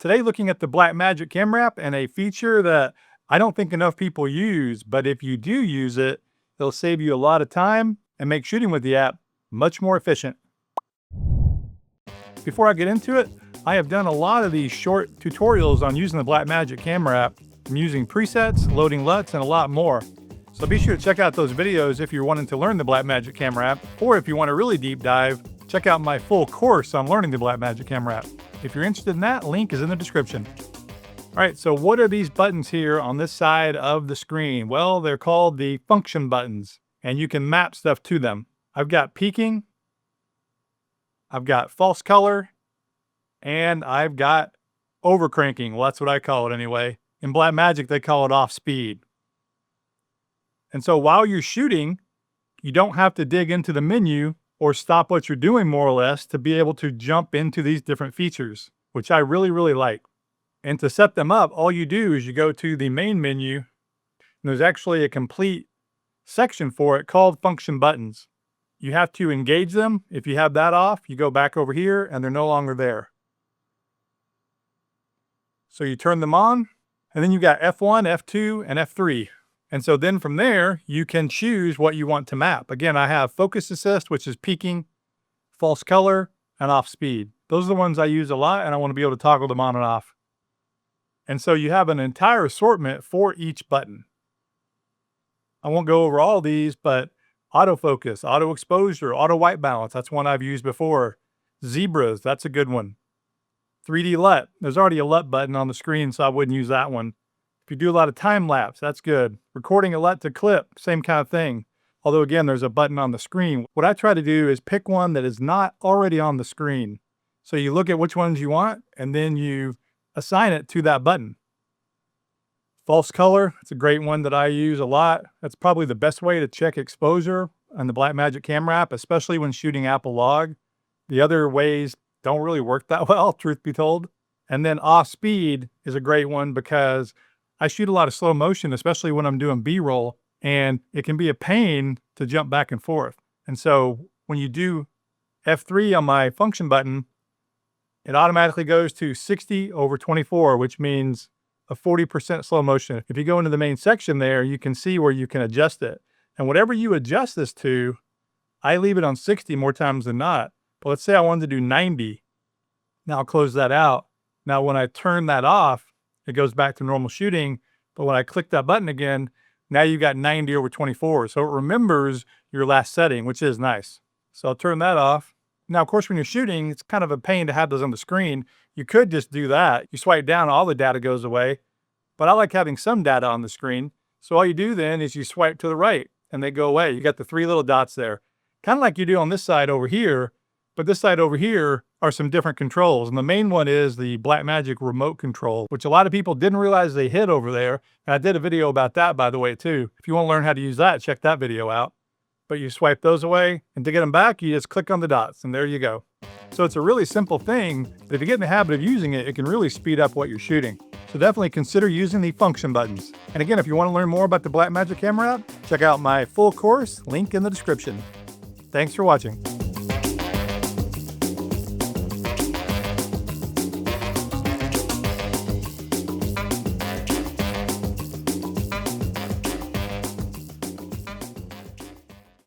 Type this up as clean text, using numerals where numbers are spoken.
Today looking at the Blackmagic Camera app and a feature that I don't think enough people use, but if you do use it, it'll save you a lot of time and make shooting with the app much more efficient. Before I get into it, I have done a lot of these short tutorials on using the Blackmagic Camera app. I'm using presets, loading LUTs, and a lot more. So be sure to check out those videos if you're wanting to learn the Blackmagic Camera app, or if you want a really deep dive, check out my full course on learning the Blackmagic Camera app. If you're interested in that, link is in the description. All right, so what are these buttons here on this side of the screen? Well, they're called the function buttons, and you can map stuff to them. I've got peaking, I've got false color, and I've got overcranking. Well, that's what I call it anyway. In Blackmagic, they call it off speed. And so while you're shooting, you don't have to dig into the menu or stop what you're doing more or less to be able to jump into these different features, which I really, really like. And to set them up, all you do is you go to the main menu, and there's actually a complete section for it called function buttons. You have to engage them. If you have that off, you go back over here and they're no longer there. So you turn them on, and then you got F1, F2, and F3. And so then from there, you can choose what you want to map. Again, I have focus assist, which is peaking, false color, and off speed. Those are the ones I use a lot, and I want to be able to toggle them on and off. And so you have an entire assortment for each button. I won't go over all these, but autofocus, auto exposure, auto white balance, that's one I've used before. Zebras, that's a good one. 3D LUT, there's already a LUT button on the screen, so I wouldn't use that one. If you do a lot of time lapse, that's good. Recording a LUT to clip, same kind of thing. Although again, there's a button on the screen. What I try to do is pick one that is not already on the screen. So you look at which ones you want, and then you assign it to that button. False color, it's a great one that I use a lot. That's probably the best way to check exposure on the Blackmagic Camera app, especially when shooting Apple Log. The other ways don't really work that well, truth be told. And then off speed is a great one because I shoot a lot of slow motion, especially when I'm doing B-roll, and it can be a pain to jump back and forth. And so when you do F3 on my function button, it automatically goes to 60/24, which means a 40% slow motion. If you go into the main section there, you can see where you can adjust it. And whatever you adjust this to, I leave it on 60 more times than not. But let's say I wanted to do 90. Now I'll close that out. Now when I turn that off, it goes back to normal shooting. But when I click that button again, now you got 90/24. So it remembers your last setting, which is nice. So I'll turn that off. Now, of course, when you're shooting, it's kind of a pain to have those on the screen. You could just do that. You swipe down, all the data goes away. But I like having some data on the screen. So all you do then is you swipe to the right and they go away. You got the three little dots there. Kind of like you do on this side over here. But this side over here are some different controls. And the main one is the Blackmagic remote control, which a lot of people didn't realize they hid over there. And I did a video about that, by the way, too. If you want to learn how to use that, check that video out. But you swipe those away, and to get them back, you just click on the dots, and there you go. So it's a really simple thing, but if you get in the habit of using it, it can really speed up what you're shooting. So definitely consider using the function buttons. And again, if you want to learn more about the Blackmagic Camera app, check out my full course, link in the description. Thanks for watching.